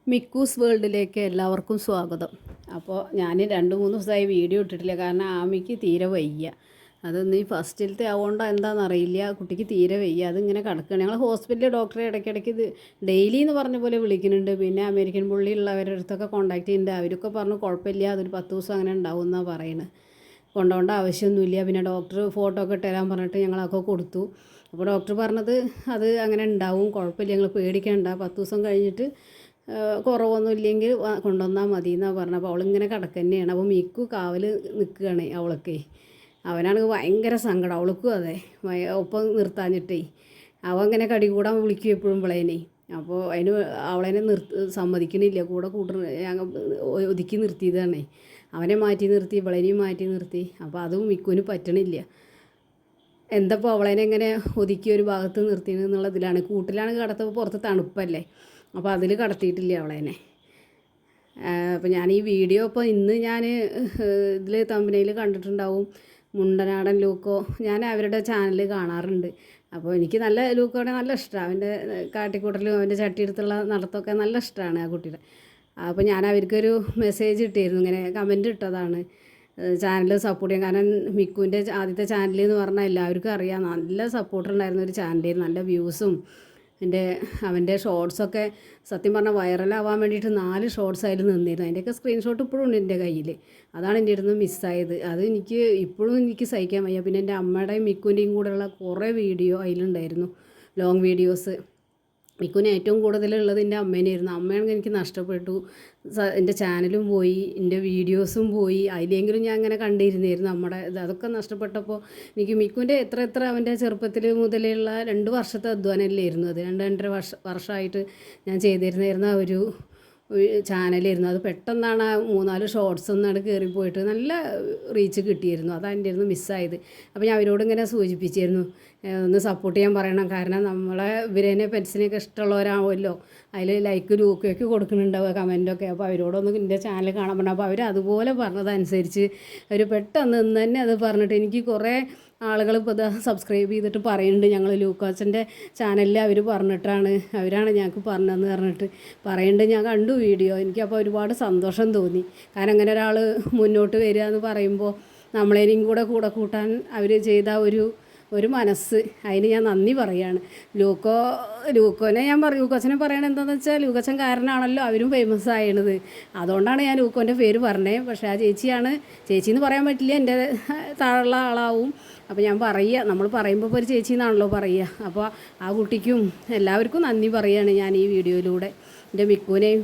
മിക്കൂസ് വേൾഡിലേക്ക് എല്ലാവർക്കും സ്വാഗതം. അപ്പോൾ ഞാൻ 2-3 ദിവസമായി വീഡിയോ ഇട്ടിട്ടില്ല, കാരണം ആമിക്ക് തീരെ വയ്യ. അതൊന്ന് ഈ ഫസ്റ്റിലത്തെ ആവുകൊണ്ടോ എന്താണെന്നറിയില്ല, കുട്ടിക്ക് തീരെ വയ്യ. അതിങ്ങനെ കിടക്കുകയാണ്. ഞങ്ങൾ ഹോസ്പിറ്റലിൽ ഡോക്ടറെ ഇടയ്ക്കിടയ്ക്ക് ഇത് ഡെയിലി എന്ന് പറഞ്ഞ പോലെ വിളിക്കുന്നുണ്ട്. പിന്നെ അമേരിക്കൻ പുള്ളിയുള്ളവരുടെ അടുത്തൊക്കെ കോൺടാക്ട് ചെയ്യുന്നുണ്ട്. അവർക്കൊക്കെ പറഞ്ഞു കുഴപ്പമില്ല, അതൊരു 10 ദിവസം അങ്ങനെ ഉണ്ടാവും എന്നാണ് പറയുന്നത്. കൊണ്ടുപോകേണ്ട ആവശ്യമൊന്നുമില്ല. പിന്നെ ഡോക്ടർ ഫോട്ടോ ഒക്കെ ഇട്ടുതരാൻ പറഞ്ഞിട്ട് ഞങ്ങളൊക്കെ കൊടുത്തു. അപ്പോൾ ഡോക്ടർ പറഞ്ഞത് അത് അങ്ങനെ ഉണ്ടാവും, കുഴപ്പമില്ല, ഞങ്ങൾ പേടിക്കേണ്ട, 10 ദിവസം കഴിഞ്ഞിട്ട് കുറവൊന്നും ഇല്ലെങ്കിൽ കൊണ്ടുവന്നാൽ മതി എന്നാണ് പറഞ്ഞത്. അപ്പോൾ അവളിങ്ങനെ കിടക്കുക തന്നെയാണ്. അപ്പോൾ മിക്കു കാവൽ നിൽക്കുകയാണ് അവൾക്ക്. അവനാണെങ്കിൽ ഭയങ്കര സങ്കടം, അവൾക്കും അതെ, ഒപ്പം നിർത്താഞ്ഞിട്ടേ. അവൻ ഇങ്ങനെ കടി കൂടാൻ വിളിക്കും എപ്പോഴും പിള്ളേനെ. അപ്പോൾ അതിന് അവളെന്നെ സമ്മതിക്കണില്ല, കൂടെ ഞങ്ങൾ ഒതുക്കി നിർത്തിയതാണേ. അവനെ മാറ്റി നിർത്തി, ഇവളെയും മാറ്റി നിർത്തി. അപ്പോൾ അതും മിക്കുവിന് പറ്റണില്ല. എന്തപ്പോൾ അവളേനെ എങ്ങനെ ഒതുക്കി ഒരു ഭാഗത്ത് നിർത്തിയെന്നുള്ളതിലാണ്. കൂട്ടിലാണ് കിടത്തപ്പോൾ പുറത്ത് തണുപ്പല്ലേ, അപ്പോൾ അതിൽ കടത്തിയിട്ടില്ല അവളേനെ. അപ്പോൾ ഞാൻ ഈ വീഡിയോ ഇപ്പോൾ ഇന്ന് ഞാൻ ഇതിൽ തമ്പനയിൽ കണ്ടിട്ടുണ്ടാവും, മുണ്ടനാടൻ ലൂക്കോ. ഞാൻ അവരുടെ ചാനൽ കാണാറുണ്ട്. അപ്പോൾ എനിക്ക് നല്ല ലൂക്കോടെ നല്ല ഇഷ്ടമാണ്. അവൻ്റെ കാട്ടിക്കൂട്ടലും അവൻ്റെ ചട്ടിയെടുത്തുള്ള നടത്തമൊക്കെ നല്ല ഇഷ്ടമാണ് ആ കുട്ടിയുടെ. അപ്പോൾ ഞാൻ അവർക്കൊരു മെസ്സേജ് ഇട്ടിരുന്നു, ഇങ്ങനെ കമൻറ്റ് ഇട്ടതാണ് ചാനൽ സപ്പോർട്ട് ചെയ്യാൻ. കാരണം മിക്കുവിൻ്റെ ആദ്യത്തെ ചാനൽ എന്ന് പറഞ്ഞാൽ എല്ലാവർക്കും അറിയാം, നല്ല സപ്പോർട്ടുണ്ടായിരുന്ന ഒരു ചാനലായിരുന്നു. നല്ല വ്യൂസും അവൻ്റെ ഷോർട്സൊക്കെ സത്യം പറഞ്ഞാൽ വൈറലാവാൻ വേണ്ടിയിട്ട് 4 ഷോർട്സ് അതിൽ നിന്നിരുന്നു. അതിൻ്റെയൊക്കെ സ്ക്രീൻഷോട്ട് ഇപ്പോഴും ഉണ്ട് എൻ്റെ കയ്യിൽ. അതാണ് എൻ്റെ അടുത്ത് മിസ്സായത്. അത് ഇപ്പോഴും എനിക്ക് സഹിക്കാൻ വയ്യ. പിന്നെ എൻ്റെ അമ്മയുടെയും മിക്കുവിൻ്റെയും കൂടെയുള്ള കുറേ വീഡിയോ അതിലുണ്ടായിരുന്നു, ലോങ് വീഡിയോസ്. മിക്കുവിന് ഏറ്റവും കൂടുതലുള്ളത് എൻ്റെ അമ്മേനായിരുന്നു. അമ്മയാണെങ്കിൽ എനിക്ക് നഷ്ടപ്പെട്ടു. എൻ്റെ ചാനലും പോയി, എൻ്റെ വീഡിയോസും പോയി. അതിലെങ്കിലും ഞാൻ അങ്ങനെ കണ്ടിരുന്നായിരുന്നു നമ്മുടെ അതൊക്കെ നഷ്ടപ്പെട്ടപ്പോൾ എനിക്ക് മിക്കുവിൻ്റെ എത്ര അവൻ്റെ ചെറുപ്പത്തിൽ മുതലുള്ള 2 വർഷത്തെ അധ്വാനമല്ലായിരുന്നു അത്. 2-2.5 വർഷമായിട്ട് ഞാൻ ചെയ്തിരുന്നായിരുന്ന ഒരു ചാനലായിരുന്നു അത്. പെട്ടെന്നാണ് 3-4 ഷോർട്സ് ഒന്നാണ് കയറിപ്പോയിട്ട് നല്ല റീച്ച് കിട്ടിയിരുന്നു. അതാണ് എൻ്റെ ആയിരുന്നു മിസ്സായത്. അപ്പോൾ ഞാൻ അവരോട് ഇങ്ങനെ സൂചിപ്പിച്ചിരുന്നു, ഒന്ന് സപ്പോർട്ട് ചെയ്യാൻ പറയണം. കാരണം നമ്മളെ ഇവരേനെ പെറ്റ്സിനെയൊക്കെ ഇഷ്ടമുള്ളവരാവുമല്ലോ, അതിൽ ലൈക്ക് ലൂക്കൊക്കെ കൊടുക്കുന്നുണ്ടാവുക, കമൻറ്റൊക്കെ. അപ്പോൾ അവരോടൊന്ന് എൻ്റെ ചാനൽ കാണാൻ പറഞ്ഞു. അപ്പോൾ അവർ അതുപോലെ പറഞ്ഞതനുസരിച്ച് അവർ പെട്ടെന്ന് ഇന്ന് തന്നെ അത് പറഞ്ഞിട്ട് എനിക്ക് കുറേ ആളുകൾ ഇപ്പോൾ ഇത് സബ്സ്ക്രൈബ് ചെയ്തിട്ട് പറയുന്നുണ്ട്. ഞങ്ങൾ ലൂക്കാച്ചൻ്റെ ചാനലിൽ അവർ പറഞ്ഞിട്ടാണ്, അവരാണ് ഞങ്ങൾക്ക് പറഞ്ഞതെന്ന് പറഞ്ഞിട്ട് പറയുന്നുണ്ട്. ഞാൻ കണ്ടു വീഡിയോ. എനിക്കപ്പോൾ ഒരുപാട് സന്തോഷം തോന്നി. കാരണം അങ്ങനെ ഒരാൾ മുന്നോട്ട് വരിക എന്ന് പറയുമ്പോൾ നമ്മളേനെയും കൂടെ കൂട്ടാൻ അവർ ചെയ്ത ഒരു മനസ്സ്, അതിന് ഞാൻ നന്ദി പറയുകയാണ്. ലൂക്കോനെ ഞാൻ ലൂക്കോച്ചനെ പറയണത് എന്താണെന്ന് വെച്ചാൽ, ലൂക്കോച്ചൻ കാരനാണല്ലോ അവരും ഫേമസ് ആയണത്. അതുകൊണ്ടാണ് ഞാൻ ലൂക്കോൻ്റെ പേര് പറഞ്ഞത്. പക്ഷേ ആ ചേച്ചിയെന്ന് പറയാൻ പറ്റില്ല, എൻ്റെ താഴെയുള്ള ആളാവും. അപ്പോൾ ഞാൻ നമ്മൾ പറയുമ്പോൾ ഇപ്പോൾ ഒരു ചേച്ചി എന്നാണല്ലോ പറയുക. അപ്പോൾ ആ കുട്ടിക്കും എല്ലാവർക്കും നന്ദി പറയുകയാണ് ഞാൻ ഈ വീഡിയോയിലൂടെ. എൻ്റെ മിക്കുവിനെയും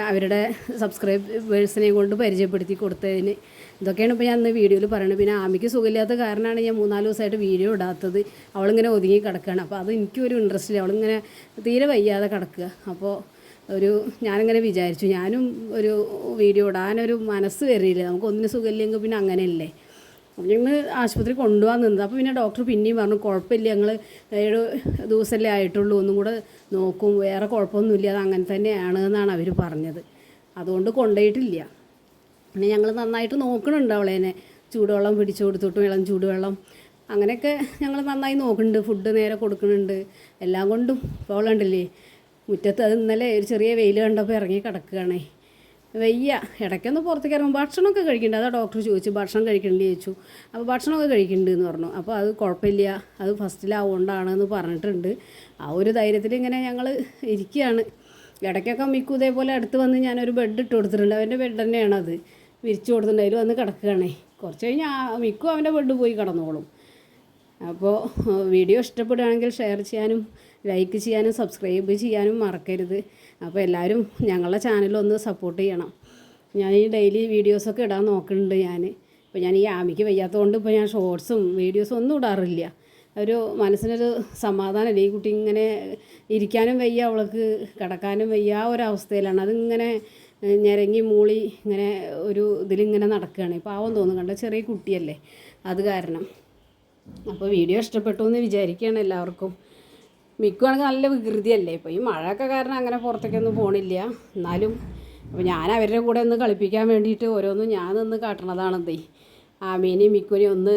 അവരുടെ സബ്സ്ക്രൈബേഴ്സിനെയും കൊണ്ട് പരിചയപ്പെടുത്തി കൊടുത്തതിന്. ഇതൊക്കെയാണ് ഇപ്പോൾ ഞാൻ ഇന്ന് വീഡിയോയിൽ പറയുന്നത്. പിന്നെ ആമിക്ക് സുഖമില്ലാത്ത കാരണമാണ് ഞാൻ 3-4 ദിവസമായിട്ട് വീഡിയോ ഇടാത്തത്. അവളിങ്ങനെ ഒതുങ്ങി കിടക്കുകയാണ്. അപ്പോൾ അത് എനിക്കൊരു ഇൻട്രസ്റ്റ് ഇല്ല, അവളിങ്ങനെ തീരെ വയ്യാതെ കിടക്കുക. അപ്പോൾ ഞാനിങ്ങനെ വിചാരിച്ചു, ഞാനും ഒരു വീഡിയോ ഇടാനൊരു മനസ്സ് വരില്ല. നമുക്കൊന്നിനും സുഖമില്ലെങ്കിൽ പിന്നെ അങ്ങനെയല്ലേ. ഞങ്ങൾ ആശുപത്രി കൊണ്ടുപോകാൻ നിന്നത്. അപ്പോൾ പിന്നെ ഡോക്ടർ പിന്നെയും പറഞ്ഞു കുഴപ്പമില്ല, ഞങ്ങൾ 7 ദിവസമല്ലേ ആയിട്ടുള്ളൂ, ഒന്നും കൂടെ നോക്കും, വേറെ കുഴപ്പമൊന്നുമില്ല, അത് അങ്ങനെ തന്നെയാണ് എന്നാണ് അവർ പറഞ്ഞത്. അതുകൊണ്ട് കൊണ്ടുപോയിട്ടില്ല. പിന്നെ ഞങ്ങൾ നന്നായിട്ട് നോക്കണുണ്ട് അവളേനെ. ചൂടുവെള്ളം പിടിച്ചു കൊടുത്തിട്ടും ഇളം ചൂടുവെള്ളം അങ്ങനെയൊക്കെ ഞങ്ങൾ നന്നായി നോക്കുന്നുണ്ട്. ഫുഡ് നേരെ കൊടുക്കുന്നുണ്ട്, എല്ലാം കൊണ്ടും. ഇപ്പോൾ അവളുണ്ടല്ലേ മുറ്റത്ത്, അത് ഇന്നലെ ഒരു ചെറിയ വെയിൽ കണ്ടപ്പോൾ ഇറങ്ങി കിടക്കുകയാണേ. വയ്യ, ഇടയ്ക്കൊന്ന് പുറത്തേക്ക് ഇറങ്ങും. ഭക്ഷണമൊക്കെ കഴിക്കുന്നുണ്ട്. അതാ ഡോക്ടർ ചോദിച്ചു ഭക്ഷണം കഴിക്കണ്ടേ ചോദിച്ചു. അപ്പോൾ ഭക്ഷണമൊക്കെ കഴിക്കുന്നുണ്ട് എന്ന് പറഞ്ഞു. അപ്പോൾ അത് കുഴപ്പമില്ല, അത് ഫസ്റ്റിലാവുകൊണ്ടാണെന്ന് പറഞ്ഞിട്ടുണ്ട്. ആ ഒരു ധൈര്യത്തിൽ ഇങ്ങനെ ഞങ്ങൾ ഇരിക്കുകയാണ്. ഇടയ്ക്കൊക്കെ മിക്കു ഇതേപോലെ അടുത്ത് വന്ന് ഞാനൊരു ബെഡ് ഇട്ട് കൊടുത്തിട്ടുണ്ട്. അവൻ്റെ ബെഡ് തന്നെയാണത്, വിരിച്ചു കൊടുത്തിട്ടുണ്ട്. അതിൽ വന്ന് കിടക്കുകയാണേ. കുറച്ച് കഴിഞ്ഞാൽ മിക്കു അവൻ്റെ ബെഡ് പോയി കിടന്നോളും. അപ്പോൾ വീഡിയോ ഇഷ്ടപ്പെടുകയാണെങ്കിൽ ഷെയർ ചെയ്യാനും ലൈക്ക് ചെയ്യാനും സബ്സ്ക്രൈബ് ചെയ്യാനും മറക്കരുത്. അപ്പോൾ എല്ലാവരും ഞങ്ങളുടെ ചാനലൊന്ന് സപ്പോർട്ട് ചെയ്യണം. ഞാൻ ഈ ഡെയിലി വീഡിയോസൊക്കെ ഇടാൻ നോക്കുന്നുണ്ട് ഞാൻ. ഇപ്പോൾ ഞാൻ ഈ ആമിക്ക് വയ്യാത്തതുകൊണ്ട് ഇപ്പോൾ ഞാൻ ഷോർട്സും വീഡിയോസും ഒന്നും ഇടാറില്ല. ഒരു മനസ്സിനൊരു സമാധാനമില്ല. ഈ കുട്ടി ഇങ്ങനെ ഇരിക്കാനും വയ്യ, അവൾക്ക് കിടക്കാനും വയ്യ, ആ ഒരവസ്ഥയിലാണ്. അതിങ്ങനെ ഞരങ്ങി മൂളി ഇങ്ങനെ ഇതിലിങ്ങനെ നടക്കുകയാണ്. പാവം തോന്നും, കണ്ട ചെറിയ കുട്ടിയല്ലേ, അത് കാരണം. അപ്പോൾ വീഡിയോ ഇഷ്ടപ്പെട്ടു എന്ന് വിചാരിക്കുകയാണ് എല്ലാവർക്കും. മിക്കുവാണെങ്കിൽ നല്ല വികൃതിയല്ലേ. ഇപ്പോൾ ഈ മഴയൊക്കെ കാരണം അങ്ങനെ പുറത്തേക്കൊന്നും പോകണില്ല. എന്നാലും അപ്പോൾ ഞാൻ അവരുടെ കൂടെ ഒന്ന് കളിപ്പിക്കാൻ വേണ്ടിയിട്ട് ഓരോന്നും ഞാൻ നിന്ന് കാട്ടണതാണെന്തേ. ആമീനെയും മിക്കുവിനെയും ഒന്ന്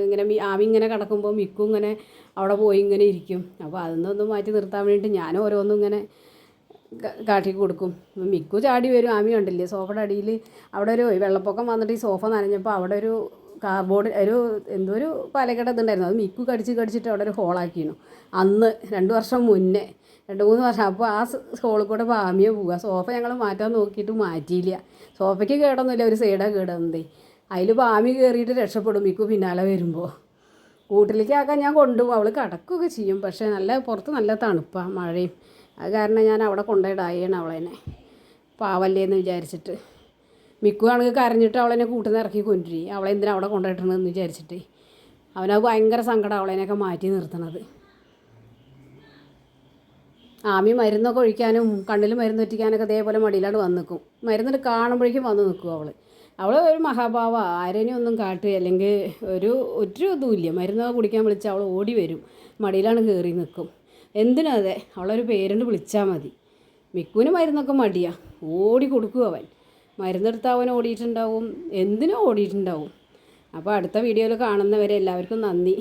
ഇങ്ങനെ ആമി ഇങ്ങനെ കിടക്കുമ്പോൾ മിക്കു ഇങ്ങനെ അവിടെ പോയി ഇങ്ങനെ ഇരിക്കും. അപ്പോൾ അതിൽ നിന്നൊന്ന് മാറ്റി നിർത്താൻ വേണ്ടിയിട്ട് ഞാൻ ഓരോന്നും ഇങ്ങനെ കാട്ടി കൊടുക്കും. മിക്കു ചാടി വരും. ആമി കണ്ടില്ലേ സോഫയുടെ അടിയിൽ അവിടെ ഒരു വെള്ളപ്പൊക്കം വന്നിട്ട് ഈ സോഫ നനഞ്ഞപ്പോൾ അവിടെ ഒരു കാർഡ്ബോർഡ് എന്തോ ഒരു പലകട ഇതുണ്ടായിരുന്നു. അത് മിക്കു കടിച്ചിട്ട് അവിടെ ഒരു ഹോളാക്കിയിരുന്നു. അന്ന് 2 വർഷം മുന്നേ 2-3 വർഷം. അപ്പോൾ ആ ഹോളിൽ കൂടെ ആമിയെ പോവുക. സോഫ ഞങ്ങൾ മാറ്റാൻ നോക്കിയിട്ട് മാറ്റിയില്ല. സോഫയ്ക്ക് കേടൊന്നുമില്ല, ഒരു സൈഡാണ് കേടുന്നത്. അതിൽ ആമി കയറിയിട്ട് രക്ഷപ്പെടും മിക്കു പിന്നാലെ വരുമ്പോൾ. കൂട്ടിലേക്ക് ആക്കാൻ ഞാൻ കൊണ്ടുപോകും. അവൾ കിടക്കുകയൊക്കെ ചെയ്യും. പക്ഷേ പുറത്ത് നല്ല തണുപ്പാണ്, മഴയും. അത് കാരണം ഞാൻ അവിടെ കൊണ്ടുപോയിടായാണ് അവളെന്നെ. പാവല്ലേന്ന് വിചാരിച്ചിട്ട്. മിക്കു ആണെങ്കിൽ കരഞ്ഞിട്ട് അവളെന്നെ കൂട്ടിൽ നിന്ന് ഇറക്കി കൊണ്ടുവരും. അവളെ എന്തിനാ അവിടെ കൊണ്ടുപോയിട്ടണമെന്ന് വിചാരിച്ചിട്ട്. അവനത് ഭയങ്കര സങ്കടം അവളെയൊക്കെ മാറ്റി നിർത്തണത്. ആമി മരുന്നൊക്കെ ഒഴിക്കാനും കണ്ണിൽ മരുന്ന് ഒറ്റിക്കാനൊക്കെ അതേപോലെ മടിയിലാണ് വന്ന് നിൽക്കും. മരുന്നിട്ട് കാണുമ്പോഴേക്കും വന്ന് നിൽക്കും അവൾ ഒരു മഹാഭാവ. ആരേനും ഒന്നും കാട്ടുക അല്ലെങ്കിൽ ഒരു ഇതുമില്ല. മരുന്നൊക്കെ കുടിക്കാൻ വിളിച്ചാൽ അവൾ ഓടി വരും, മടിയിലാണ് കയറി നിൽക്കും. എന്തിനാ അതെ, അവളൊരു പേരുണ്ട് വിളിച്ചാൽ മതി. മിക്കുവിന് മരുന്നൊക്കെ മടിയാണ്, ഓടി കൊടുക്കും അവൻ. മരുന്നെടുത്ത് അവൻ ഓടിയിട്ടുണ്ടാവും, എന്തിനോ ഓടിയിട്ടുണ്ടാവും. അപ്പോൾ അടുത്ത വീഡിയോയിൽ കാണുന്നവരെ എല്ലാവർക്കും നന്ദി.